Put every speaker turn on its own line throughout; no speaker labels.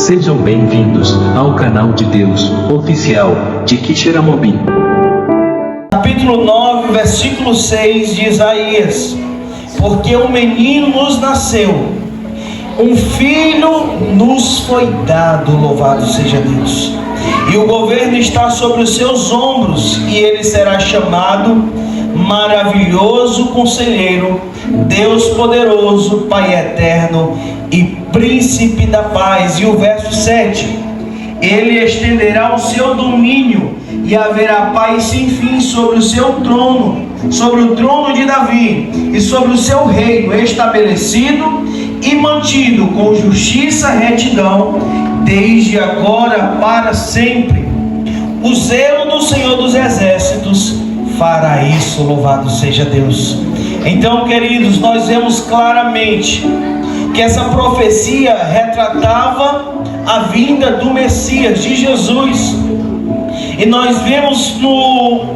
Sejam bem-vindos ao canal de Deus oficial de Quixeramobim.
Capítulo 9, versículo 6 de Isaías: porque um menino nos nasceu, um filho nos foi dado, louvado seja Deus, e o governo está sobre os seus ombros, e ele será chamado Maravilhoso Conselheiro, Deus Poderoso, Pai Eterno e Príncipe da Paz. E o verso 7: ele estenderá o seu domínio e haverá paz sem fim sobre o seu trono, sobre o trono de Davi e sobre o seu reino, estabelecido e mantido com justiça e retidão, desde agora para sempre. O zelo do Senhor dos Exércitos fará isso, louvado seja Deus. Então, queridos, nós vemos claramente que essa profecia retratava a vinda do Messias, de Jesus. E nós vemos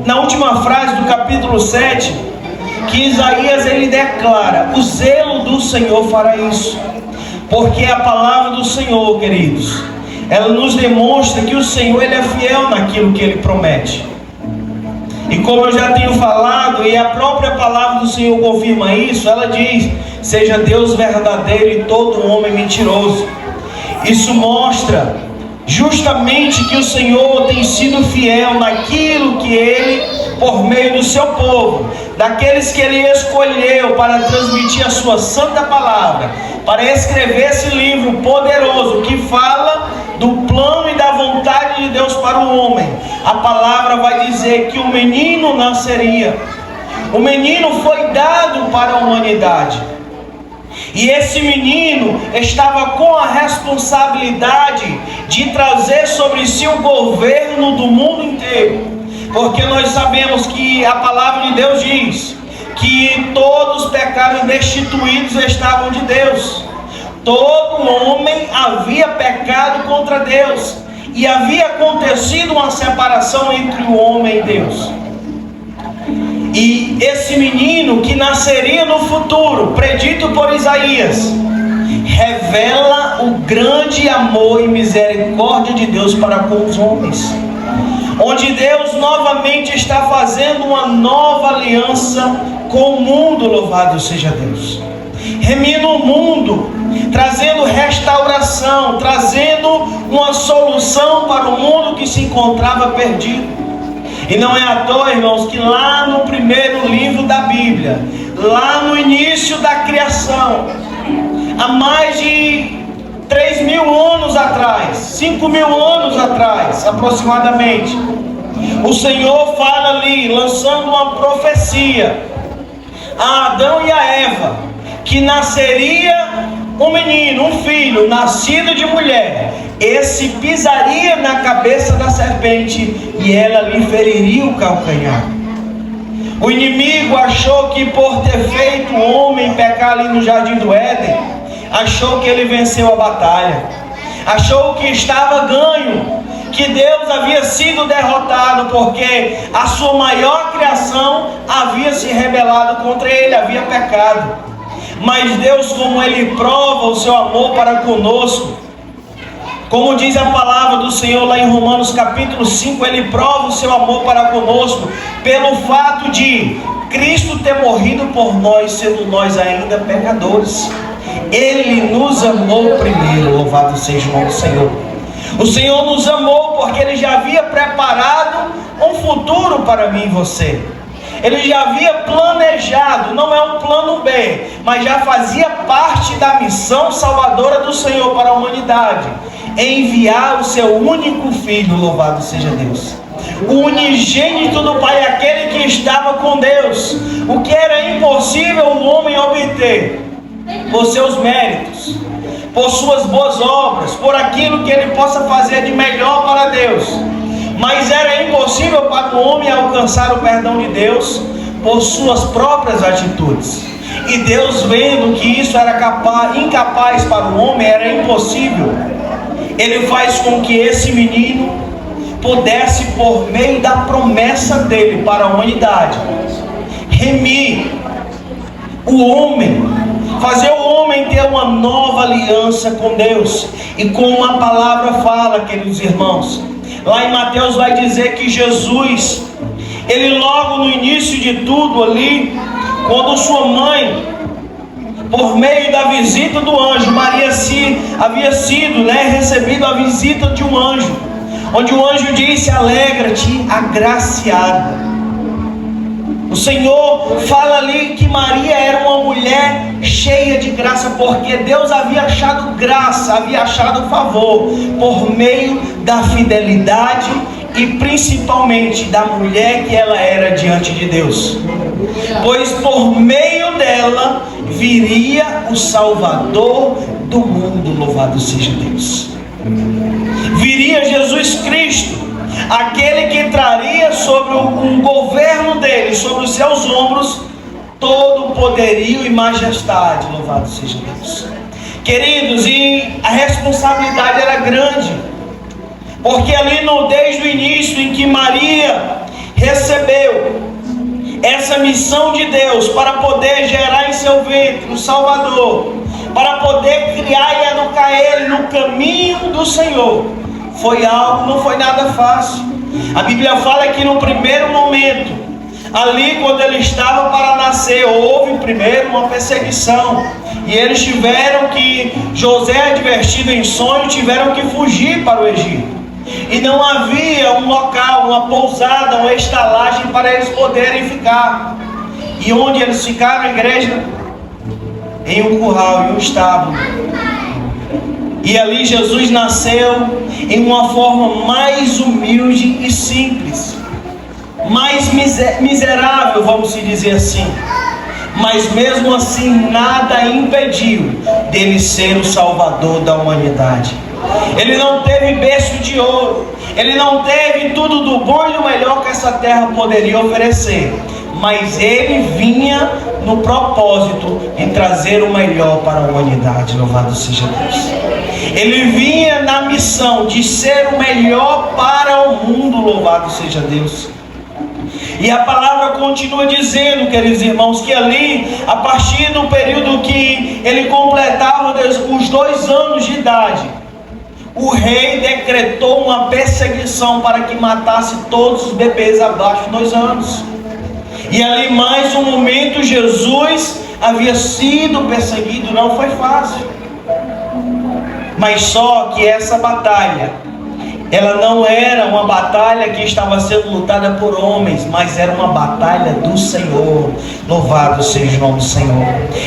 na última frase do capítulo 7, que Isaías ele declara: o zelo do Senhor fará isso. Porque a palavra do Senhor, queridos, ela nos demonstra que o Senhor ele é fiel naquilo que ele promete. E como eu já tenho falado, e a própria palavra do Senhor confirma isso, ela diz: seja Deus verdadeiro e todo homem mentiroso. Isso mostra justamente que o Senhor tem sido fiel naquilo que Ele, por meio do seu povo, daqueles que Ele escolheu para transmitir a sua santa palavra, para escrever esse livro poderoso que fala do plano e da vontade de Deus para o homem. A palavra vai dizer que um menino nasceria, o menino foi dado para a humanidade. E esse menino estava com a responsabilidade de trazer sobre si o governo do mundo inteiro. Porque nós sabemos que a palavra de Deus diz que todos os pecados destituídos estavam de Deus. Todo homem havia pecado contra Deus. E havia acontecido uma separação entre o homem e Deus. E esse menino que nasceria no futuro, predito por Isaías, revela o grande amor e misericórdia de Deus para com os homens, onde Deus novamente está fazendo uma nova aliança com o mundo, louvado seja Deus, remindo o mundo, trazendo restauração, trazendo uma solução para o mundo que se encontrava perdido. E não é à toa, irmãos, que lá no primeiro livro da Bíblia, lá no início da criação, há mais de 3.000 anos atrás, 5.000 anos atrás aproximadamente, o Senhor fala ali, lançando uma profecia a Adão e a Eva, que nasceria um menino, um filho, nascido de mulher. Esse pisaria na cabeça da serpente e ela lhe feriria o calcanhar. O inimigo achou que por ter feito o homem pecar ali no jardim do Éden, achou que ele venceu a batalha, achou que estava ganho, que Deus havia sido derrotado, porque a sua maior criação havia se rebelado contra ele, havia pecado. Mas Deus, como Ele prova o seu amor para conosco, como diz a palavra do Senhor lá em Romanos capítulo 5, Ele prova o seu amor para conosco, pelo fato de Cristo ter morrido por nós, sendo nós ainda pecadores. Ele nos amou primeiro, louvado seja o nome do Senhor. O Senhor nos amou porque Ele já havia preparado um futuro para mim e você. Ele já havia planejado, não é um plano B, mas já fazia parte da missão salvadora do Senhor para a humanidade, enviar o seu único filho, louvado seja Deus, o unigênito do Pai, aquele que estava com Deus, o que era impossível o homem obter, por seus méritos, por suas boas obras, por aquilo que ele possa fazer de melhor para Deus. Mas era impossível para o homem alcançar o perdão de Deus por suas próprias atitudes. E Deus, vendo que isso era incapaz para o homem, era impossível, Ele faz com que esse menino pudesse, por meio da promessa dele para a humanidade, remir o homem fazer o homem ter uma nova aliança com Deus. E como a palavra fala, queridos irmãos, lá em Mateus vai dizer que Jesus, ele logo no início de tudo ali, quando sua mãe, por meio da visita do anjo, Maria havia sido recebido a visita de um anjo, onde o anjo disse: alegra-te, agraciada. O Senhor fala ali que Maria era uma mulher cheia de graça, porque Deus havia achado graça, havia achado favor, por meio da fidelidade e principalmente da mulher que ela era diante de Deus. Pois por meio dela viria o Salvador do mundo, louvado seja Deus. Viria Jesus Cristo, aquele que traria sobre o governo dele, sobre os seus ombros, todo o poderio e majestade, louvado seja Deus. Queridos, e a responsabilidade era grande, porque ali desde o início em que Maria recebeu essa missão de Deus para poder gerar em seu ventre o Salvador, para poder criar e educar ele no caminho do Senhor, não foi nada fácil. A Bíblia fala que no primeiro momento, ali quando ele estava para nascer, houve primeiro uma perseguição, e eles tiveram que, José advertido em sonho, tiveram que fugir para o Egito. E não havia um local, uma pousada, uma estalagem para eles poderem ficar. E onde eles ficaram, igreja? Em um curral, em um estábulo. E ali Jesus nasceu em uma forma mais humilde e simples, mais miserável, vamos dizer assim. Mas mesmo assim nada impediu dele ser o Salvador da humanidade. Ele não teve berço de ouro, ele não teve tudo do bom e do melhor que essa terra poderia oferecer, mas ele vinha no propósito de trazer o melhor para a humanidade, louvado seja Deus. Ele vinha na missão de ser o melhor para o mundo, louvado seja Deus. E a palavra continua dizendo, queridos irmãos, que ali, a partir do período que ele completava os 2 anos de idade, o rei decretou uma perseguição para que matasse todos os bebês abaixo de 2 anos. E ali mais um momento Jesus havia sido perseguido, não foi fácil. Mas só que essa batalha, ela não era uma batalha que estava sendo lutada por homens, mas era uma batalha do Senhor. Louvado seja o nome do Senhor.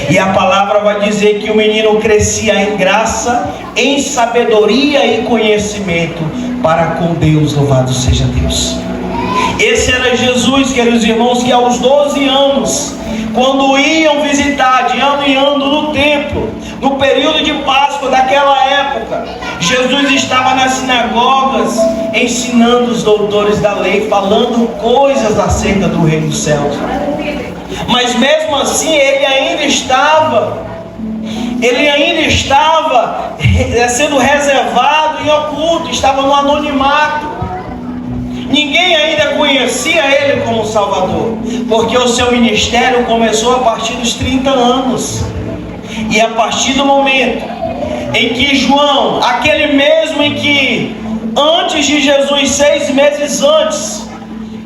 E a palavra vai dizer que o menino crescia em graça, em sabedoria e conhecimento para com Deus. Louvado seja Deus. Esse era Jesus, queridos irmãos, que aos 12 anos, quando iam visitar de ano em ano no templo, no período de Páscoa daquela época, Jesus estava nas sinagogas ensinando os doutores da lei, falando coisas acerca do reino dos céus. Mas mesmo assim ele ainda estava sendo reservado e oculto, estava no anonimato. Ninguém ainda conhecia ele como Salvador, porque o seu ministério começou a partir dos 30 anos. E a partir do momento em que João, aquele mesmo em que antes de Jesus, 6 meses antes,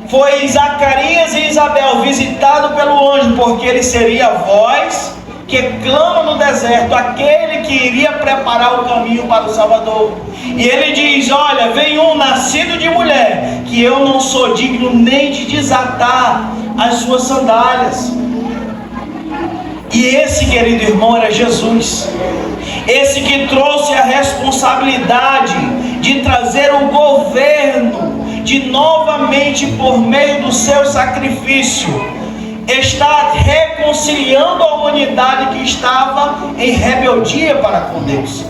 foi Zacarias e Isabel visitado pelo anjo, porque ele seria a voz que clama no deserto, aquele que iria preparar o caminho para o Salvador. E ele diz: olha, vem um nascido de mulher, que eu não sou digno nem de desatar as suas sandálias. E esse, querido irmão, era Jesus. Esse que trouxe a responsabilidade de trazer o governo, de novamente, por meio do seu sacrifício, estar reconciliando a humanidade que estava em rebeldia para com Deus.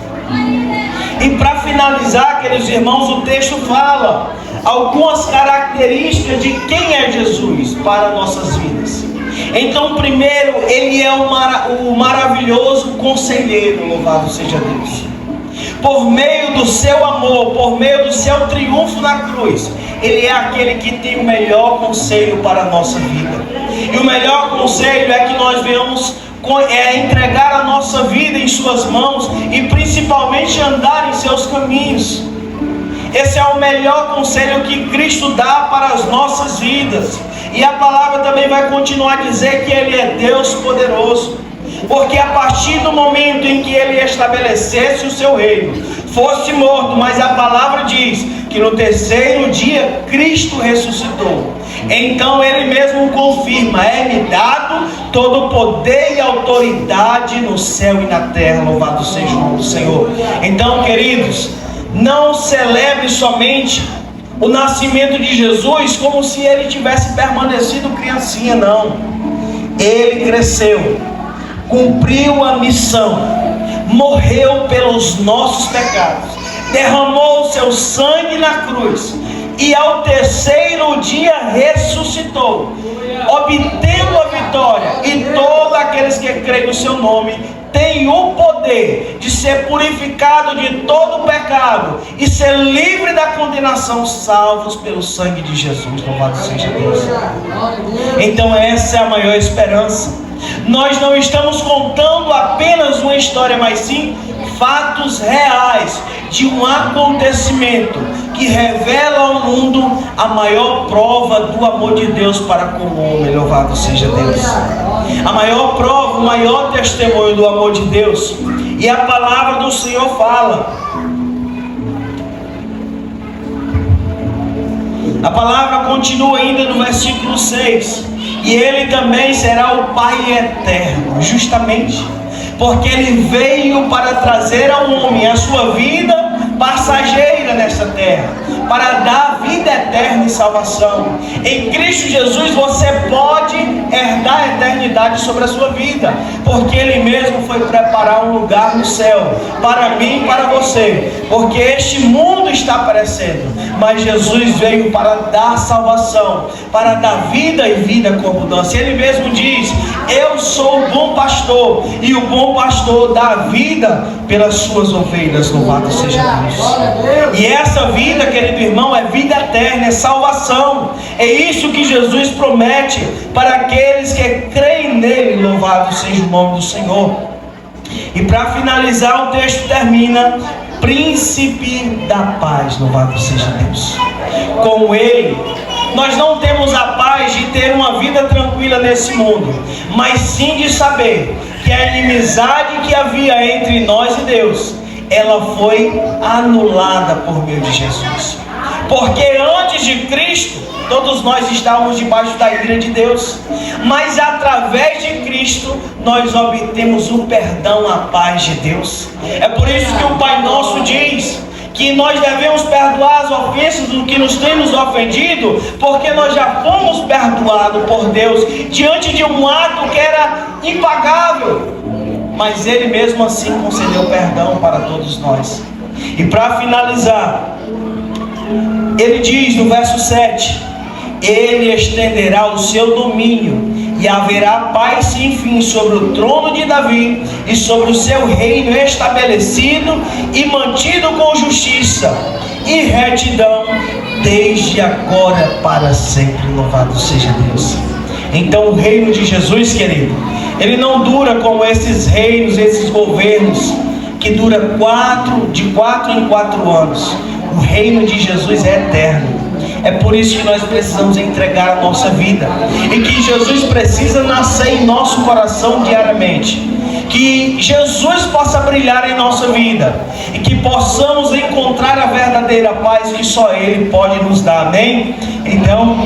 E para finalizar, queridos irmãos, o texto fala algumas características de quem é Jesus para nossas vidas. Então, primeiro, ele é o maravilhoso conselheiro, louvado seja Deus. Por meio do seu amor, por meio do seu triunfo na cruz, ele é aquele que tem o melhor conselho para a nossa vida. E o melhor conselho é que nós venhamos é entregar a nossa vida em suas mãos e principalmente andar em seus caminhos. Esse é o melhor conselho que Cristo dá para as nossas vidas. E a palavra também vai continuar a dizer que Ele é Deus poderoso, porque a partir do momento em que Ele estabelecesse o seu reino, fosse morto, mas a palavra diz que no terceiro dia Cristo ressuscitou. Então Ele mesmo confirma: é-me dado todo o poder e autoridade no céu e na terra, louvado seja o nome do Senhor. Então, queridos, não celebre somente o nascimento de Jesus como se Ele tivesse permanecido criancinha, não. Ele cresceu, cumpriu a missão, morreu pelos nossos pecados, derramou o seu sangue na cruz e ao terceiro dia ressuscitou, obtendo a vitória. E todos aqueles que creem no seu nome têm o poder de ser purificado de todo o pecado e ser livre da condenação, salvos pelo sangue de Jesus. Louvado seja Deus. Então essa é a maior esperança. Nós não estamos contando apenas uma história, mas sim fatos reais de um acontecimento que revela ao mundo a maior prova do amor de Deus para com o homem. Louvado seja Deus. A maior prova, o maior testemunho do amor de Deus. E a palavra do Senhor fala. A palavra continua ainda no versículo 6. E Ele também será o Pai eterno, justamente porque Ele veio para trazer ao homem a sua vida passageira nesta terra, para dar vida eterna e salvação. Em Cristo Jesus você pode herdar a eternidade sobre a sua vida, porque Ele mesmo foi preparar um lugar no céu, para mim e para você, porque este mundo está perecendo, mas Jesus veio para dar salvação, para dar vida e vida com abundância. Ele mesmo diz: eu sou o bom pastor, e o bom pastor dá vida pelas suas ovelhas. Louvado seja Deus. E essa vida, querido irmão, é vida eterna, é salvação. É isso que Jesus promete para aqueles que creem nele. Louvado seja o nome do Senhor. E para finalizar, o texto termina: príncipe da paz. Louvado seja Deus. Com ele nós não temos a paz de ter uma vida tranquila nesse mundo, mas sim de saber que a inimizade que havia entre nós e Deus, ela foi anulada por meio de Jesus. Porque antes de Cristo, todos nós estávamos debaixo da ira de Deus, mas através de Cristo nós obtemos o perdão, a paz de Deus. É por isso que o Pai Nosso diz que nós devemos perdoar as ofensas do que nos tem nos ofendido, porque nós já fomos perdoados por Deus diante de um ato que era impagável, mas Ele mesmo assim concedeu perdão para todos nós. E para finalizar, Ele diz no verso 7: Ele estenderá o seu domínio e haverá paz sem fim sobre o trono de Davi e sobre o seu reino, estabelecido e mantido com justiça e retidão desde agora para sempre. Louvado seja Deus. Então o reino de Jesus, querido, ele não dura como esses reinos, esses governos que dura de 4 em 4 anos. O reino de Jesus é eterno. É por isso que nós precisamos entregar a nossa vida, e que Jesus precisa nascer em nosso coração diariamente, que Jesus possa brilhar em nossa vida, e que possamos encontrar a verdadeira paz que só Ele pode nos dar. Amém? Então,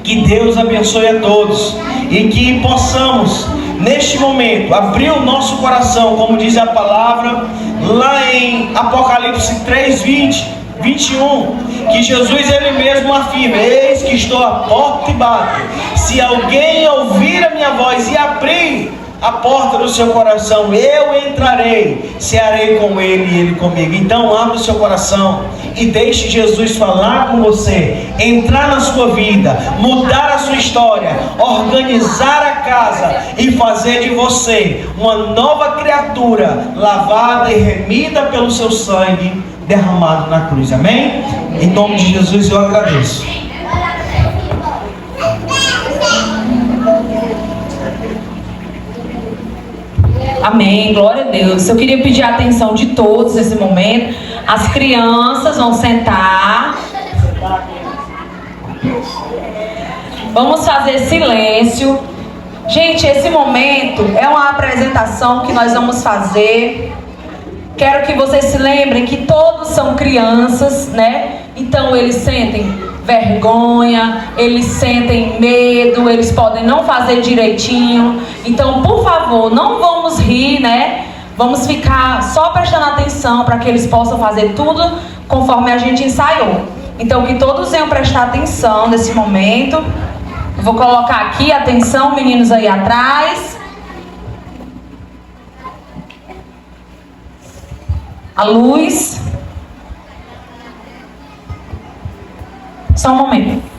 que Deus abençoe a todos, e que possamos neste momento abrir o nosso coração, como diz a palavra lá em Apocalipse 3:21, que Jesus Ele mesmo afirma: eis que estou à porta e bato. Se alguém ouvir a minha voz e abrir a porta do seu coração, eu entrarei, cearei com ele e ele comigo. Então abra o seu coração e deixe Jesus falar com você, entrar na sua vida, mudar a sua história, organizar a casa e fazer de você uma nova criatura, lavada e remida pelo seu sangue derramado na cruz. Amém? Em nome de Jesus eu agradeço.
Amém, glória a Deus. Eu queria pedir a atenção de todos nesse momento. As crianças vão sentar. Vamos fazer silêncio. Gente, esse momento é uma apresentação que nós vamos fazer. Quero que vocês se lembrem que todos são crianças, né? Então eles sentem vergonha, eles sentem medo, eles podem não fazer direitinho. Então, por favor, não vamos rir, né? Vamos ficar só prestando atenção para que eles possam fazer tudo conforme a gente ensaiou. Então, que todos venham prestar atenção nesse momento. Eu vou colocar aqui, atenção, meninos aí atrás. A luz. Só um momento.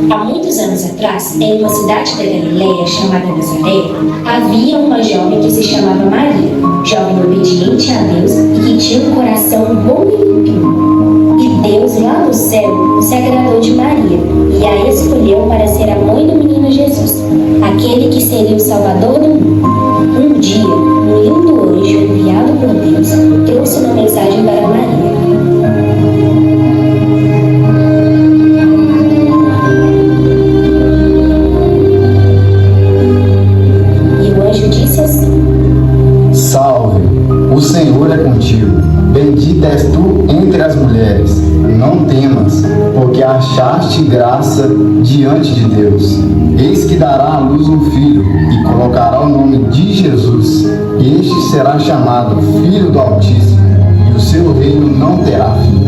Há muitos anos atrás, em uma cidade da Galileia chamada Nazaré, havia uma jovem que se chamava Maria, jovem obediente a Deus e que tinha um coração bom e limpinho. E Deus, lá no céu, se agradou de Maria e a escolheu para ser a mãe do menino Jesus, aquele que seria o Salvador do mundo. Um dia, um lindo anjo enviado por Deus trouxe uma mensagem para Maria.
O Senhor é contigo, bendita és tu entre as mulheres. Não temas, porque achaste graça diante de Deus. Eis que dará à luz um filho, e colocará o nome de Jesus. Este será chamado Filho do Altíssimo, e o seu reino não terá fim.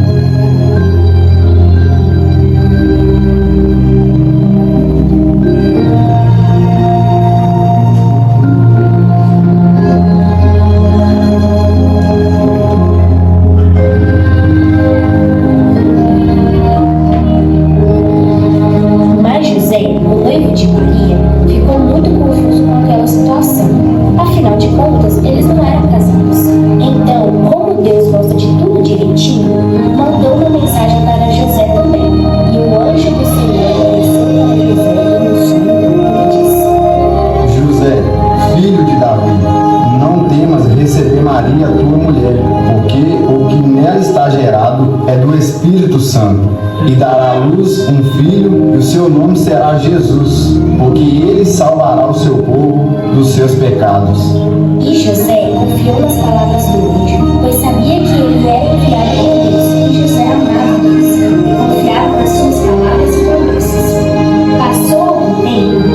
E dará à luz um filho, e o seu nome será Jesus, porque ele salvará o seu povo dos seus pecados.
E José confiou nas palavras do anjo, pois sabia que ele era enviado por Deus, e José amava Deus, confiava nas suas palavras e promessas. Passou algum tempo.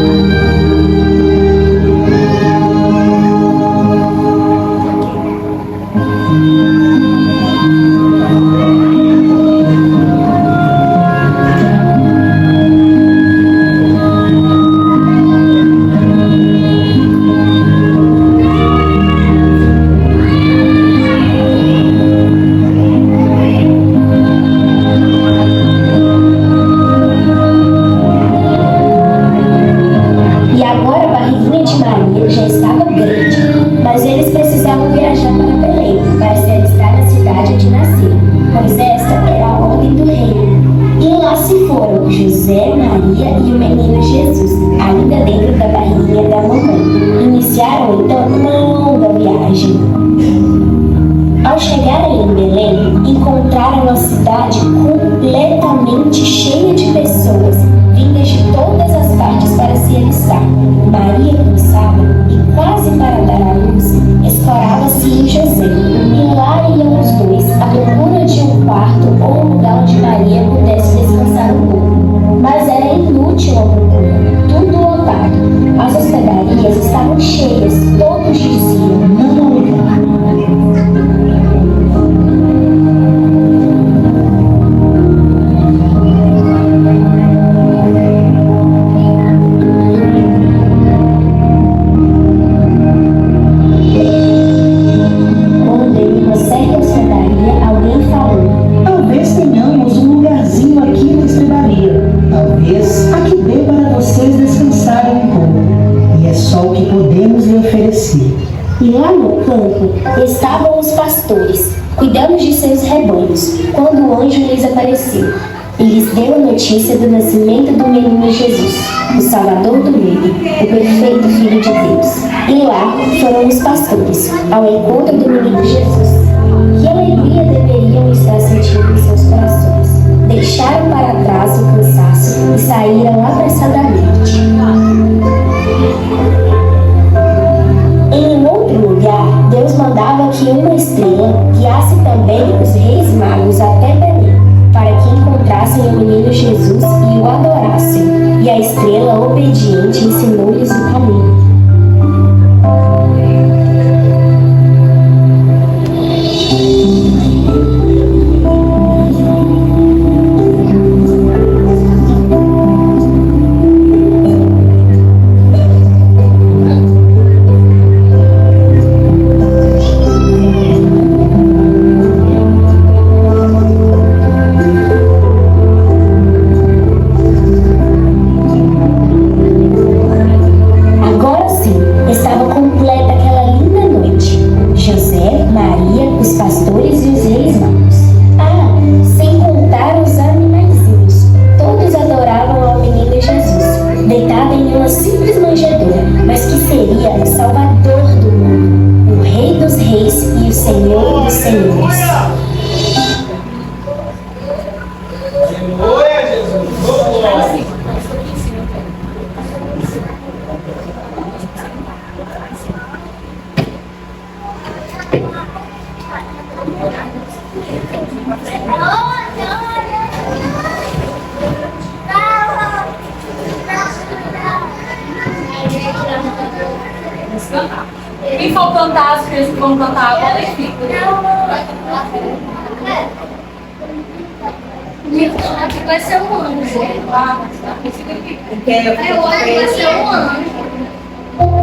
Talvez aqui dê para você E lá no campo estavam os pastores, cuidando de seus rebanhos, quando o anjo lhes apareceu. E lhes deu a notícia do nascimento do menino Jesus, o Salvador do mundo, o perfeito Filho de Deus. E lá foram os pastores, ao encontro do menino Jesus. Que alegria deveriam estar sentindo em seus corações. Deixaram para trás o cansaço e saíram apressadamente. Em um outro lugar, Deus mandava que uma estrela guiasse também os reis magos até Belém, para que encontrassem o menino Jesus e o adorassem. E a estrela obediente ensinou-lhes o caminho.
Quem for cantar, as crianças que vão cantar agora, eles ficam.
Aqui vai ser um anjo.
Ah, tá.
Eu acho que vai ser um anjo.